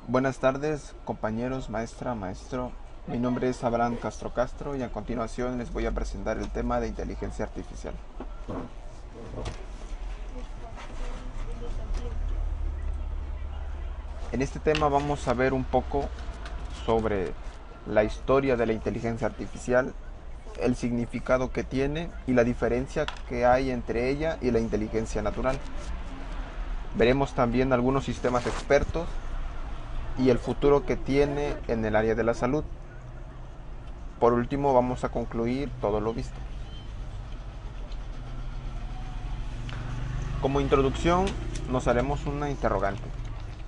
Buenas tardes, compañeros, maestra, maestro. Mi nombre es Abraham Castro Castro y a continuación les voy a presentar el tema de inteligencia artificial. En este tema vamos a ver un poco sobre la historia de la inteligencia artificial, el significado que tiene y la diferencia que hay entre ella y la inteligencia natural. Veremos también algunos sistemas expertos y el futuro que tiene en el área de la salud. Por último, vamos a concluir todo lo visto. Como introducción, nos haremos una interrogante.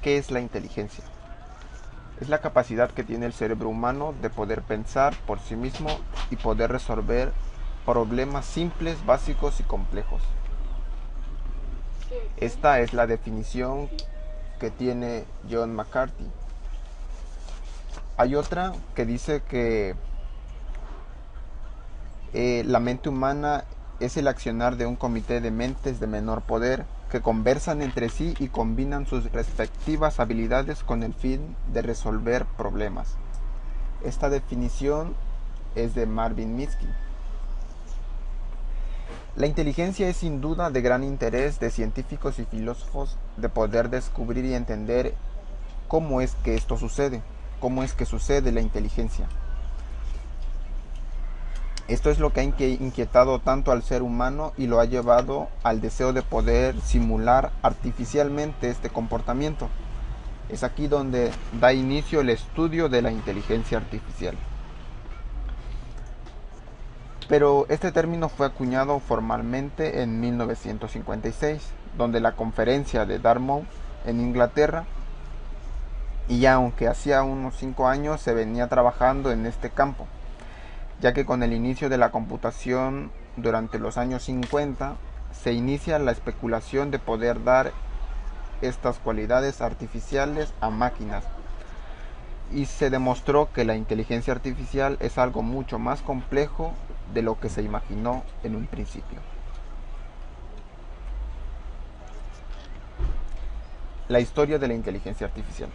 ¿Qué es la inteligencia? Es la capacidad que tiene el cerebro humano de poder pensar por sí mismo y poder resolver problemas simples, básicos y complejos. Esta es la definición que tiene John McCarthy. Hay otra que dice que la mente humana es el accionar de un comité de mentes de menor poder que conversan entre sí y combinan sus respectivas habilidades con el fin de resolver problemas. Esta definición es de Marvin Minsky. La inteligencia es sin duda de gran interés de científicos y filósofos de poder descubrir y entender cómo es que esto sucede, cómo es que sucede la inteligencia. Esto es lo que ha inquietado tanto al ser humano y lo ha llevado al deseo de poder simular artificialmente este comportamiento. Es aquí donde da inicio el estudio de la inteligencia artificial. Pero este término fue acuñado formalmente en 1956, donde la conferencia de Dartmouth en Inglaterra, y ya aunque hacía unos 5 años se venía trabajando en este campo, ya que con el inicio de la computación durante los años 50 se inicia la especulación de poder dar estas cualidades artificiales a máquinas y se demostró que la inteligencia artificial es algo mucho más complejo de lo que se imaginó en un principio. La historia de la inteligencia artificial.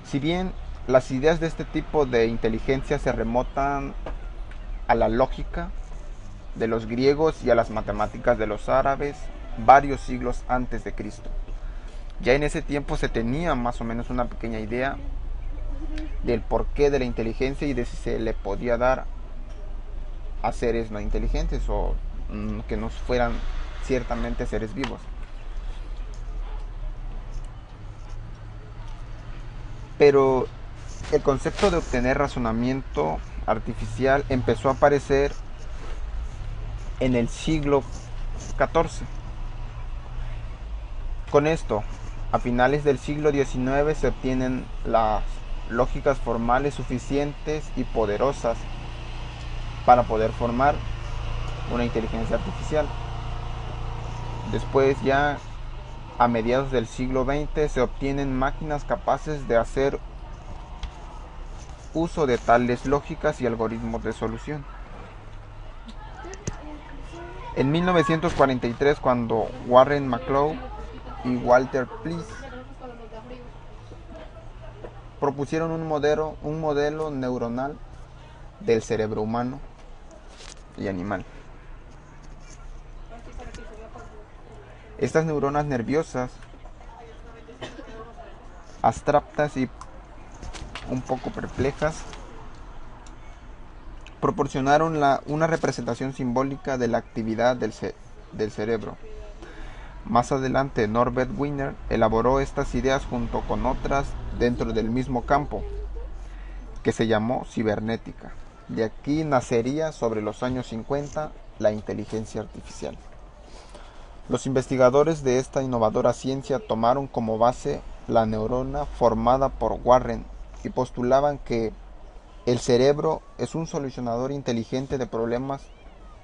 Si bien las ideas de este tipo de inteligencia se remontan a la lógica de los griegos y a las matemáticas de los árabes varios siglos antes de Cristo. Ya en ese tiempo se tenía más o menos una pequeña idea del porqué de la inteligencia y de si se le podía dar a seres no inteligentes o que no fueran ciertamente seres vivos. Pero el concepto de obtener razonamiento artificial empezó a aparecer en el siglo XIV. Con esto, a finales del siglo XIX se obtienen las lógicas formales suficientes y poderosas para poder formar una inteligencia artificial. Después ya a mediados del siglo XX se obtienen máquinas capaces de hacer uso de tales lógicas y algoritmos de solución. En 1943, cuando Warren McClough y Walter Plis propusieron un modelo neuronal del cerebro humano y animal. Estas neuronas nerviosas, abstractas y un poco perplejas, proporcionaron una representación simbólica de la actividad del cerebro. Más adelante, Norbert Wiener elaboró estas ideas junto con otras dentro del mismo campo, que se llamó cibernética. De aquí nacería sobre los años 50 la inteligencia artificial. Los investigadores de esta innovadora ciencia tomaron como base la neurona formada por Warren y postulaban que el cerebro es un solucionador inteligente de problemas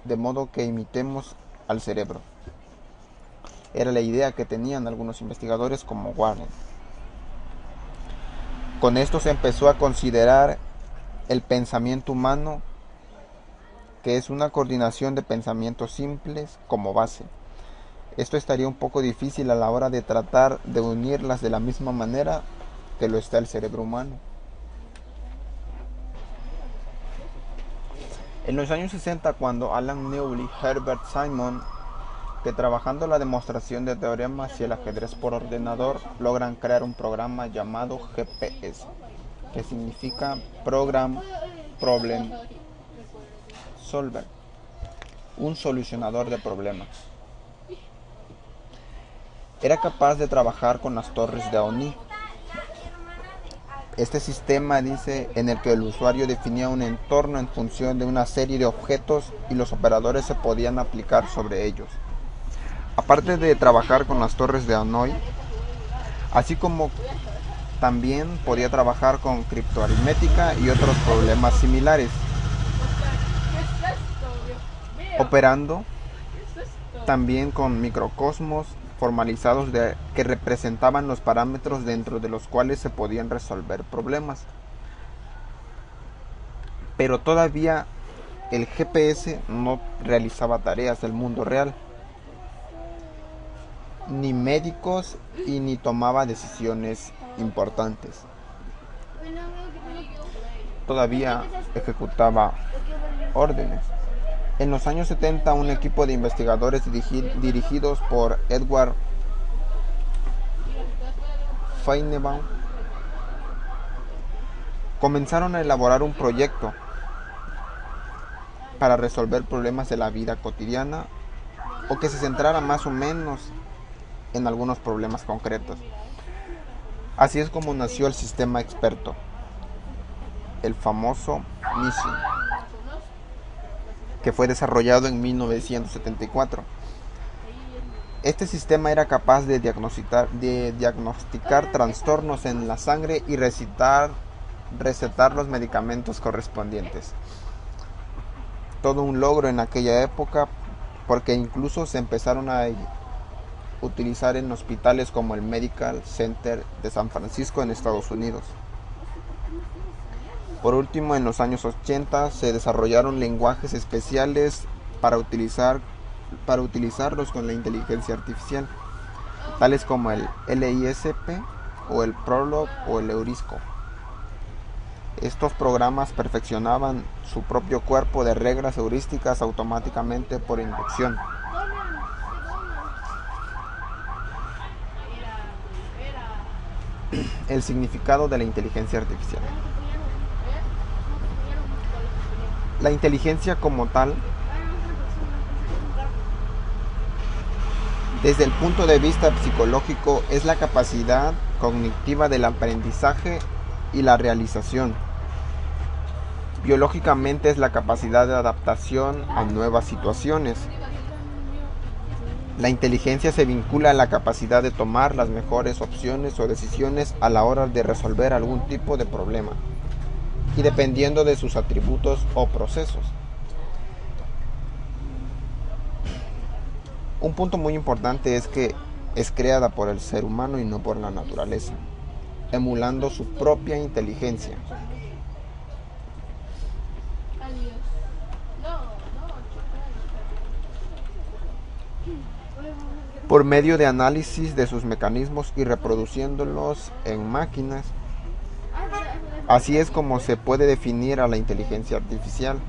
de modo que imitemos al cerebro. Era la idea que tenían algunos investigadores como Warren. Con esto se empezó a considerar el pensamiento humano, que es una coordinación de pensamientos simples como base. Esto estaría un poco difícil a la hora de tratar de unirlas de la misma manera que lo está el cerebro humano. En los años 60, cuando Alan Newell y Herbert Simon, que trabajando la demostración de teoremas y el ajedrez por ordenador, logran crear un programa llamado GPS, que significa Program Problem Solver, un solucionador de problemas. Era capaz de trabajar con las torres de Oni. Este sistema dice en el que el usuario definía un entorno en función de una serie de objetos y los operadores se podían aplicar sobre ellos. Aparte de trabajar con las torres de Hanoi, así como también podía trabajar con criptoaritmética y otros problemas similares, operando también con microcosmos formalizados que representaban los parámetros dentro de los cuales se podían resolver problemas. Pero todavía el GPS no realizaba tareas del mundo real, ni médicos y ni tomaba decisiones importantes. Todavía ejecutaba órdenes. En los años 70, un equipo de investigadores dirigidos por Edward Feigenbaum comenzaron a elaborar un proyecto para resolver problemas de la vida cotidiana o que se centrara más o menos en algunos problemas concretos. Así es como nació el sistema experto, el famoso MISI, que fue desarrollado en 1974. Este sistema era capaz de diagnosticar trastornos en la sangre y recetar los medicamentos correspondientes. Todo un logro en aquella época, porque incluso se empezaron a utilizar en hospitales como el Medical Center de San Francisco en Estados Unidos. Por último, en los años 80 se desarrollaron lenguajes especiales para utilizarlos con la inteligencia artificial, tales como el LISP o el Prolog o el Eurisco. Estos programas perfeccionaban su propio cuerpo de reglas heurísticas automáticamente por inducción. El significado de la inteligencia artificial. La inteligencia como tal, desde el punto de vista psicológico, es la capacidad cognitiva del aprendizaje y la realización. Biológicamente es la capacidad de adaptación a nuevas situaciones. La inteligencia se vincula a la capacidad de tomar las mejores opciones o decisiones a la hora de resolver algún tipo de problema, y dependiendo de sus atributos o procesos. Un punto muy importante es que es creada por el ser humano y no por la naturaleza, emulando su propia inteligencia. Por medio de análisis de sus mecanismos y reproduciéndolos en máquinas. Así es como se puede definir a la inteligencia artificial,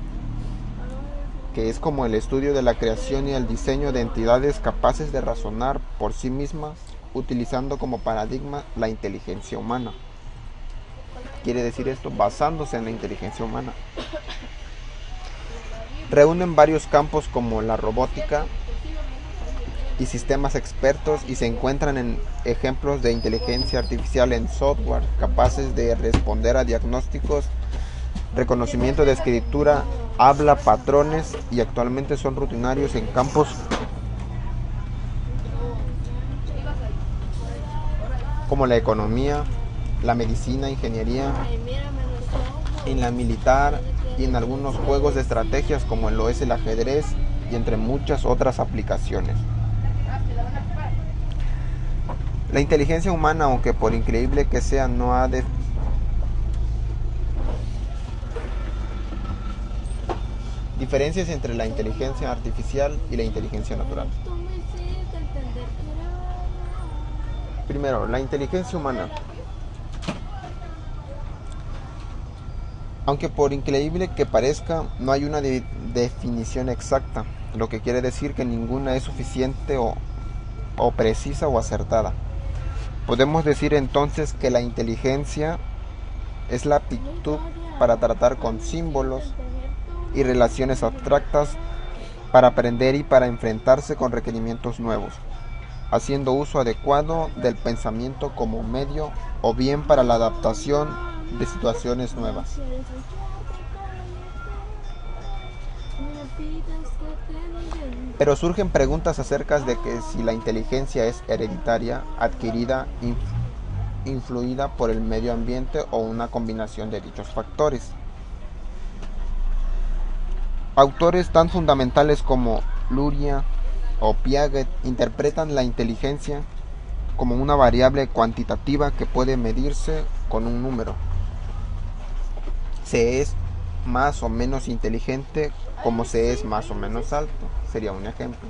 que es como el estudio de la creación y el diseño de entidades capaces de razonar por sí mismas, utilizando como paradigma la inteligencia humana. Quiere decir esto, basándose en la inteligencia humana. Reúnen varios campos como la robótica y sistemas expertos, y se encuentran en ejemplos de inteligencia artificial en software capaces de responder a diagnósticos, reconocimiento de escritura, habla, patrones, y actualmente son rutinarios en campos como la economía, la medicina, ingeniería, en la militar y en algunos juegos de estrategias como lo es el ajedrez, y entre muchas otras aplicaciones. La inteligencia humana, aunque por increíble que sea, no ha diferencias entre la inteligencia artificial y la inteligencia natural. Primero, la inteligencia humana. Aunque por increíble que parezca, no hay una definición exacta, lo que quiere decir que ninguna es suficiente o precisa o acertada. Podemos decir entonces que la inteligencia es la aptitud para tratar con símbolos y relaciones abstractas, para aprender y para enfrentarse con requerimientos nuevos, haciendo uso adecuado del pensamiento como medio o bien para la adaptación de situaciones nuevas. Pero surgen preguntas acerca de que si la inteligencia es hereditaria, adquirida, influida por el medio ambiente o una combinación de dichos factores. Autores tan fundamentales como Luria o Piaget interpretan la inteligencia como una variable cuantitativa que puede medirse con un número. Se es más o menos inteligente como se es más o menos alto, sería un ejemplo.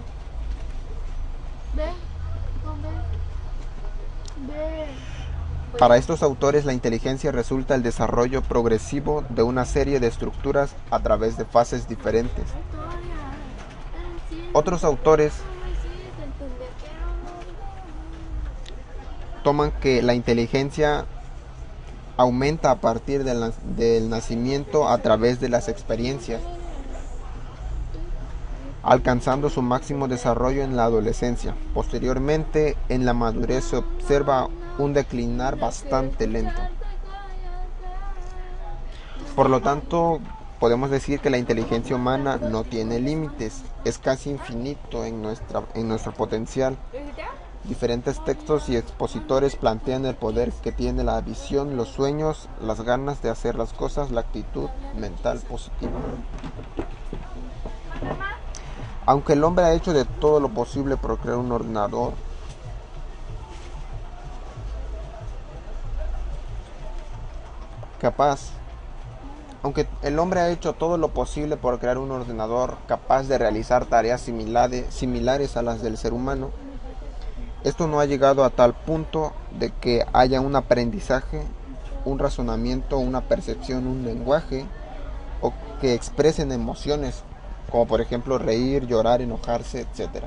Para estos autores, la inteligencia resulta el desarrollo progresivo de una serie de estructuras a través de fases diferentes. Otros autores toman que la inteligencia aumenta a partir del nacimiento a través de las experiencias, alcanzando su máximo desarrollo en la adolescencia. Posteriormente, en la madurez se observa un declinar bastante lento. Por lo tanto, podemos decir que la inteligencia humana no tiene límites, es casi infinito en nuestro potencial. Diferentes textos y expositores plantean el poder que tiene la visión, los sueños, las ganas de hacer las cosas, la actitud mental positiva. Aunque el hombre ha hecho de todo lo posible por crear un ordenador, capaz de realizar tareas similares a las del ser humano, esto no ha llegado a tal punto de que haya un aprendizaje, un razonamiento, una percepción, un lenguaje, o que expresen emociones, como por ejemplo reír, llorar, enojarse, etc.,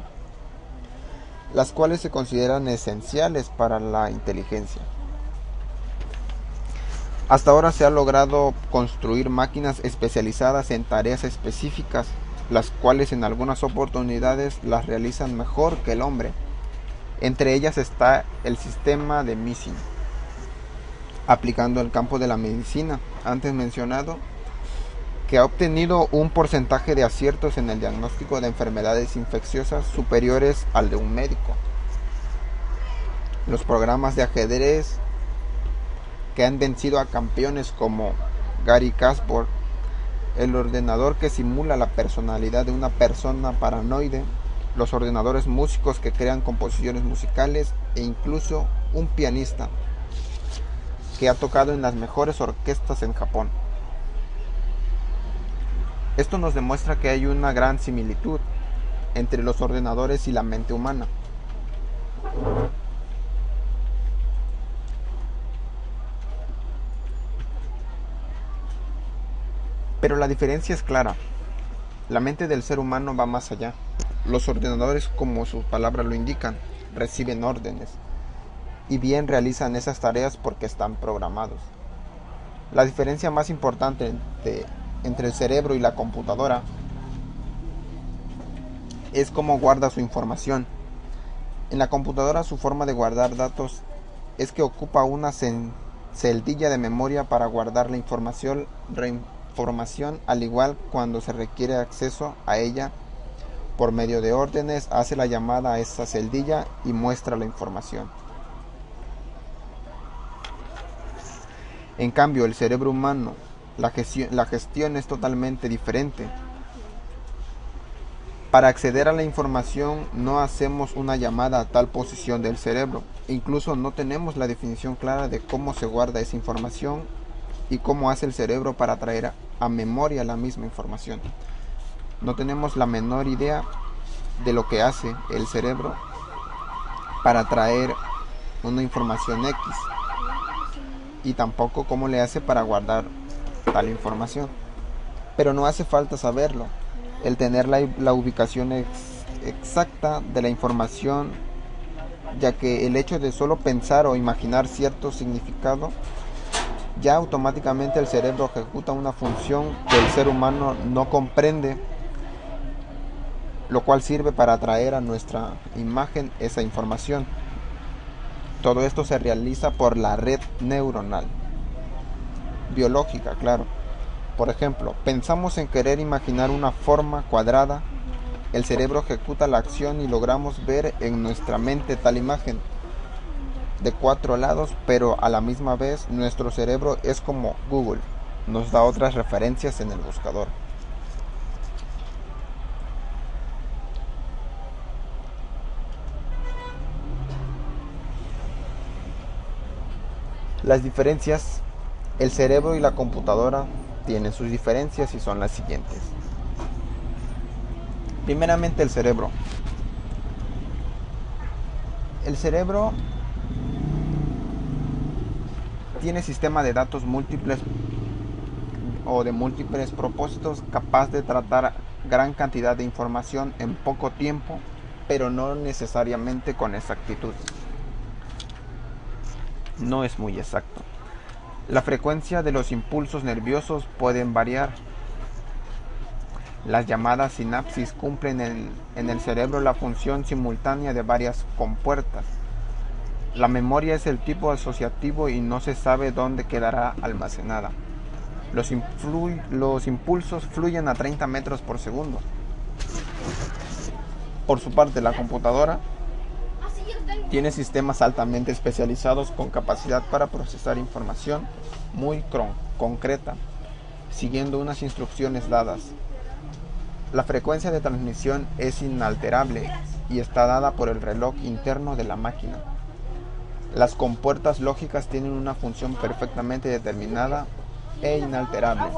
las cuales se consideran esenciales para la inteligencia. Hasta ahora se ha logrado construir máquinas especializadas en tareas específicas, las cuales en algunas oportunidades las realizan mejor que el hombre. Entre ellas está el sistema de Missing, aplicando el campo de la medicina, antes mencionado, que ha obtenido un porcentaje de aciertos en el diagnóstico de enfermedades infecciosas superiores al de un médico. Los programas de ajedrez que han vencido a campeones como Garry Kasparov, el ordenador que simula la personalidad de una persona paranoide, los ordenadores músicos que crean composiciones musicales e incluso un pianista que ha tocado en las mejores orquestas en Japón. Esto nos demuestra que hay una gran similitud entre los ordenadores y la mente humana. Pero la diferencia es clara. La mente del ser humano va más allá. Los ordenadores, como sus palabras lo indican, reciben órdenes y bien realizan esas tareas porque están programados. La diferencia más importante entre el cerebro y la computadora es cómo guarda su información. En la computadora su forma de guardar datos es que ocupa una celdilla de memoria para guardar la información, al igual cuando se requiere acceso a ella por medio de órdenes, hace la llamada a esa celdilla y muestra la información. En cambio, el cerebro humano, la gestión es totalmente diferente. Para acceder a la información no hacemos una llamada a tal posición del cerebro. Incluso no tenemos la definición clara de cómo se guarda esa información y cómo hace el cerebro para traer a memoria la misma información. No tenemos la menor idea de lo que hace el cerebro para traer una información X, y tampoco cómo le hace para guardar tal información. Pero no hace falta saberlo. El tener la ubicación exacta de la información, ya que el hecho de solo pensar o imaginar cierto significado, ya automáticamente el cerebro ejecuta una función que el ser humano no comprende, lo cual sirve para atraer a nuestra imagen esa información. Todo esto se realiza por la red neuronal biológica, claro. Por ejemplo, pensamos en querer imaginar una forma cuadrada, el cerebro ejecuta la acción y logramos ver en nuestra mente tal imagen de 4 lados, pero a la misma vez nuestro cerebro es como Google, nos da otras referencias en el buscador. Las diferencias. El cerebro y la computadora tienen sus diferencias y son las siguientes. Primeramente, el cerebro. El cerebro tiene sistema de datos múltiples o de múltiples propósitos, capaz de tratar gran cantidad de información en poco tiempo, pero no necesariamente con exactitud. No es muy exacto. La frecuencia de los impulsos nerviosos pueden variar. Las llamadas sinapsis cumplen en el cerebro la función simultánea de varias compuertas. La memoria es el tipo asociativo y no se sabe dónde quedará almacenada. Los impulsos fluyen a 30 metros por segundo. Por su parte, la computadora tiene sistemas altamente especializados con capacidad para procesar información muy concreta, siguiendo unas instrucciones dadas. La frecuencia de transmisión es inalterable y está dada por el reloj interno de la máquina. Las compuertas lógicas tienen una función perfectamente determinada e inalterable.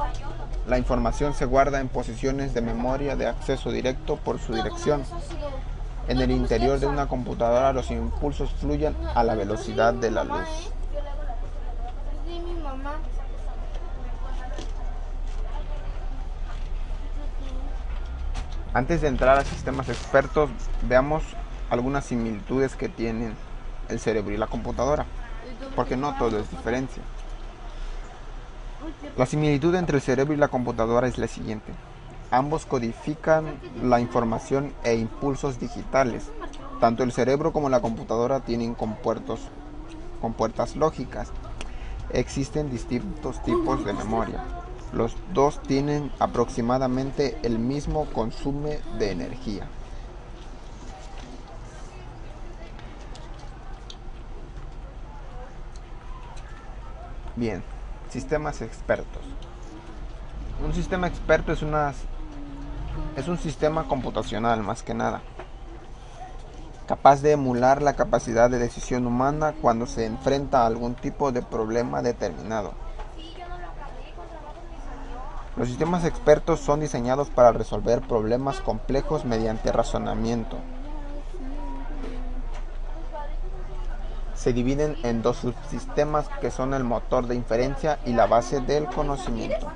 La información se guarda en posiciones de memoria de acceso directo por su dirección. En el interior de una computadora los impulsos fluyen a la velocidad de la luz. Antes de entrar a sistemas expertos, veamos algunas similitudes que tienen el cerebro y la computadora, porque no todo es diferencia. La similitud entre el cerebro y la computadora es la siguiente. Ambos codifican la información e impulsos digitales. Tanto el cerebro como la computadora tienen compuertas lógicas. Existen distintos tipos de memoria. Los dos tienen aproximadamente el mismo consumo de energía. Bien, sistemas expertos. Un sistema experto es un sistema computacional más que nada, capaz de emular la capacidad de decisión humana cuando se enfrenta a algún tipo de problema determinado. Los sistemas expertos son diseñados para resolver problemas complejos mediante razonamiento. Se dividen en dos subsistemas que son el motor de inferencia y la base del conocimiento.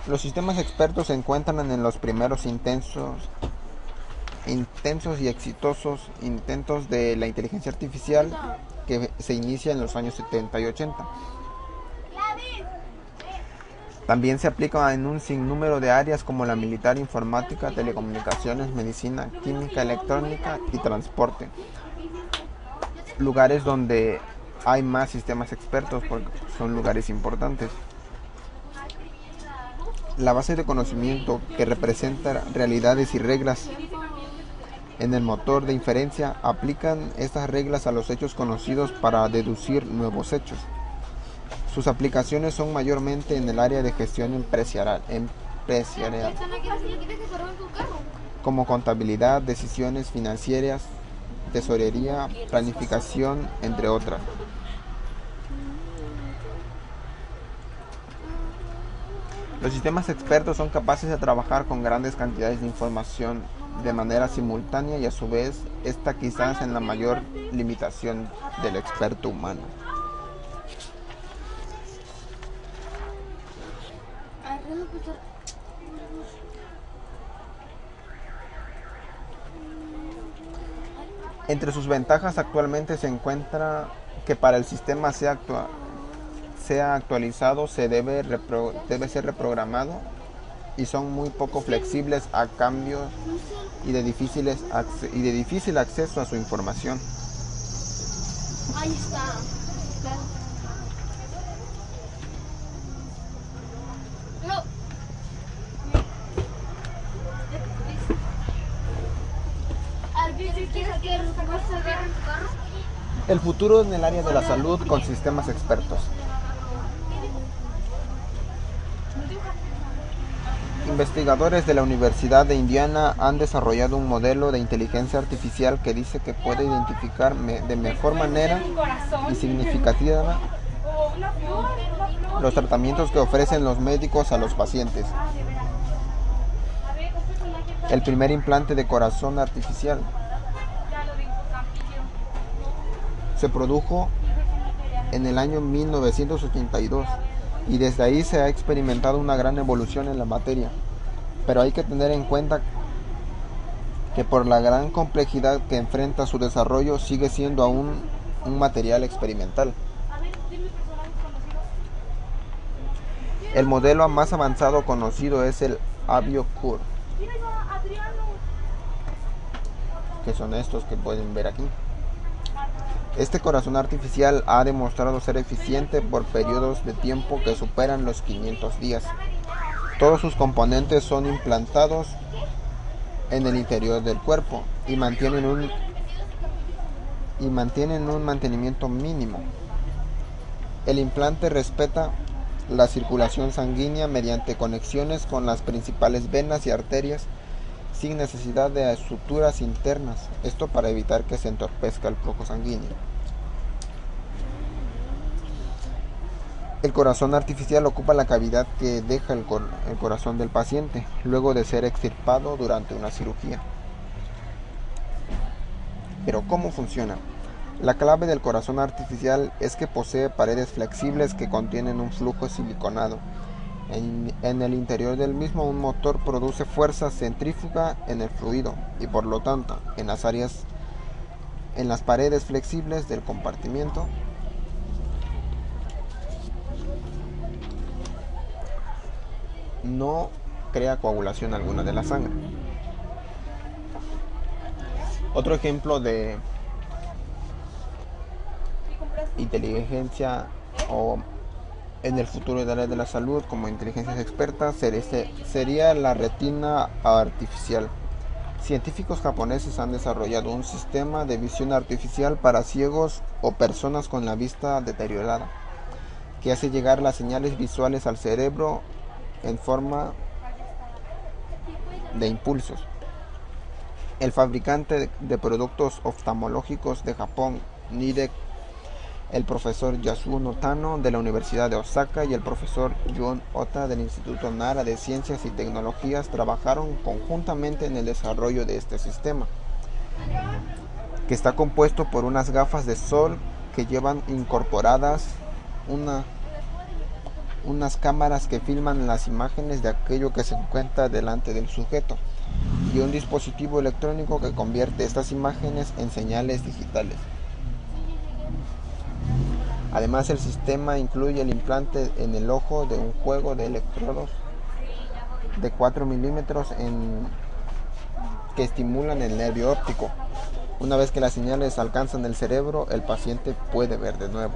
Los sistemas expertos se encuentran en los primeros intensos y exitosos intentos de la inteligencia artificial que se inicia en los años 70 y 80. También se aplica en un sinnúmero de áreas como la militar, informática, telecomunicaciones, medicina, química, electrónica y transporte. Lugares donde hay más sistemas expertos porque son lugares importantes. La base de conocimiento que representa realidades y reglas en el motor de inferencia aplican estas reglas a los hechos conocidos para deducir nuevos hechos. Sus aplicaciones son mayormente en el área de gestión empresarial, como contabilidad, decisiones financieras, tesorería, planificación, entre otras. Los sistemas expertos son capaces de trabajar con grandes cantidades de información de manera simultánea y a su vez esta quizás en la mayor limitación del experto humano. Entre sus ventajas actualmente se encuentra que para el sistema sea actualizado debe ser reprogramado y son muy poco flexibles a cambios y de difícil acceso a su información. Ahí está. No. El futuro en el área de la salud con sistemas expertos. Investigadores de la Universidad de Indiana han desarrollado un modelo de inteligencia artificial que dice que puede identificar de mejor manera y significativa los tratamientos que ofrecen los médicos a los pacientes. El primer implante de corazón artificial se produjo en el año 1982 y desde ahí se ha experimentado una gran evolución en la materia, pero hay que tener en cuenta que por la gran complejidad que enfrenta su desarrollo sigue siendo aún un material experimental. El modelo más avanzado conocido es el AbioCure, que son estos que pueden ver aquí. Este corazón artificial ha demostrado ser eficiente por periodos de tiempo que superan los 500 días. Todos sus componentes son implantados en el interior del cuerpo y mantienen un mantenimiento mínimo. El implante respeta la circulación sanguínea mediante conexiones con las principales venas y arterias sin necesidad de suturas internas, esto para evitar que se entorpezca el flujo sanguíneo. El corazón artificial ocupa la cavidad que deja el corazón del paciente, luego de ser extirpado durante una cirugía. Pero ¿cómo funciona? La clave del corazón artificial es que posee paredes flexibles que contienen un flujo siliconado. En el interior del mismo un motor produce fuerza centrífuga en el fluido y por lo tanto en las paredes flexibles del compartimiento no crea coagulación alguna de la sangre. Otro ejemplo de inteligencia o en el futuro del área de la salud como inteligencias expertas sería la retina artificial. Científicos japoneses han desarrollado un sistema de visión artificial para ciegos o personas con la vista deteriorada, que hace llegar las señales visuales al cerebro en forma de impulsos. El fabricante de productos oftalmológicos de Japón, Nidec, el profesor Yasuo Tano de la Universidad de Osaka y el profesor Jun Ota del Instituto Nara de Ciencias y Tecnologías trabajaron conjuntamente en el desarrollo de este sistema, que está compuesto por unas gafas de sol que llevan incorporadas unas cámaras que filman las imágenes de aquello que se encuentra delante del sujeto y un dispositivo electrónico que convierte estas imágenes en señales digitales. Además, el sistema incluye el implante en el ojo de un juego de electrodos de 4 milímetros que estimulan el nervio óptico. Una vez que las señales alcanzan el cerebro, el paciente puede ver de nuevo.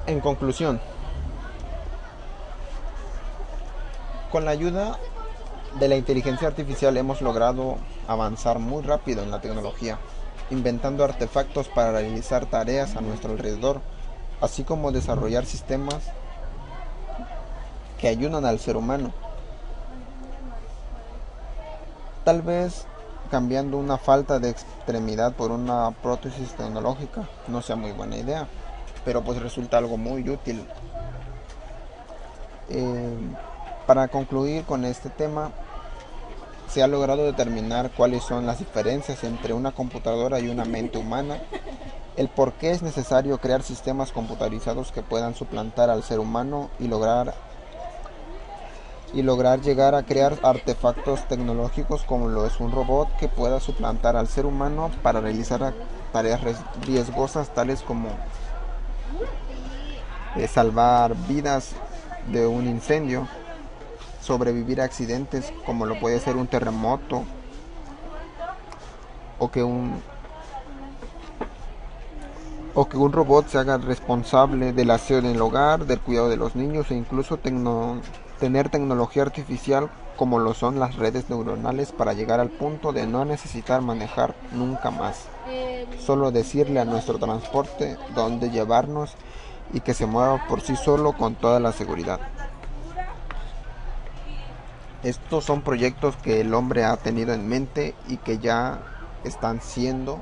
En conclusión, con la ayuda de la inteligencia artificial hemos logrado avanzar muy rápido en la tecnología, inventando artefactos para realizar tareas a nuestro alrededor, así como desarrollar sistemas que ayudan al ser humano. Tal vez cambiando una falta de extremidad por una prótesis tecnológica no sea muy buena idea, pero pues resulta algo muy útil. Para concluir con este tema, se ha logrado determinar cuáles son las diferencias entre una computadora y una mente humana, el por qué es necesario crear sistemas computarizados que puedan suplantar al ser humano y lograr llegar a crear artefactos tecnológicos como lo es un robot que pueda suplantar al ser humano para realizar tareas riesgosas tales como salvar vidas de un incendio, sobrevivir a accidentes como lo puede ser un terremoto, o que un robot se haga responsable del aseo en el hogar, del cuidado de los niños e incluso tener tecnología artificial como lo son las redes neuronales para llegar al punto de no necesitar manejar nunca más. Solo decirle a nuestro transporte dónde llevarnos y que se mueva por sí solo con toda la seguridad. Estos son proyectos que el hombre ha tenido en mente y que ya están siendo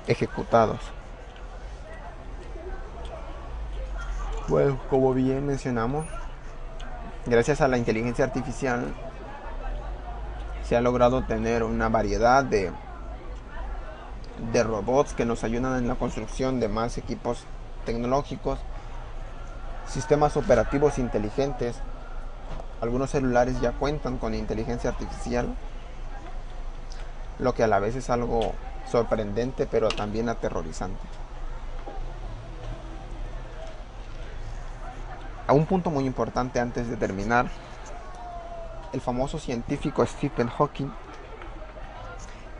ejecutados. Bueno, como bien mencionamos, gracias a la inteligencia artificial se ha logrado tener una variedad de robots que nos ayudan en la construcción de más equipos tecnológicos, sistemas operativos inteligentes. Algunos celulares ya cuentan con inteligencia artificial, lo que a la vez es algo sorprendente pero también aterrorizante. A un punto muy importante antes de terminar, el famoso científico Stephen Hawking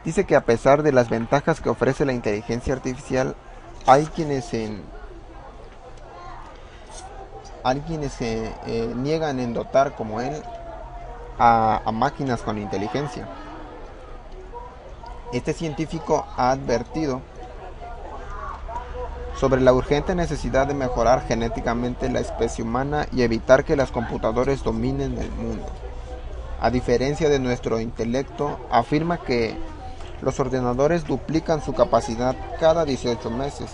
dice que a pesar de las ventajas que ofrece la inteligencia artificial, hay quienes se niegan en dotar como él a máquinas con inteligencia. Este científico ha advertido sobre la urgente necesidad de mejorar genéticamente la especie humana y evitar que las computadoras dominen el mundo. A diferencia de nuestro intelecto, afirma que los ordenadores duplican su capacidad cada 18 meses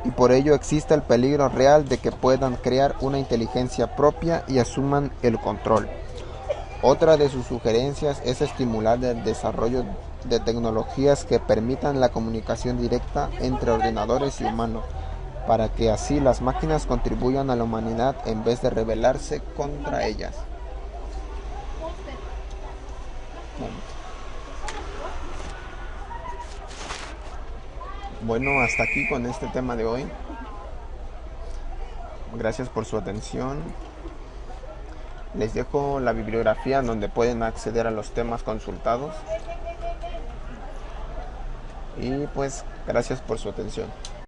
y por ello existe el peligro real de que puedan crear una inteligencia propia y asuman el control. Otra de sus sugerencias es estimular el desarrollo de tecnologías que permitan la comunicación directa entre ordenadores y humanos, para que así las máquinas contribuyan a la humanidad en vez de rebelarse contra ellas. Bueno, hasta aquí con este tema de hoy. Gracias por su atención. Les dejo la bibliografía donde pueden acceder a los temas consultados. Y pues gracias por su atención.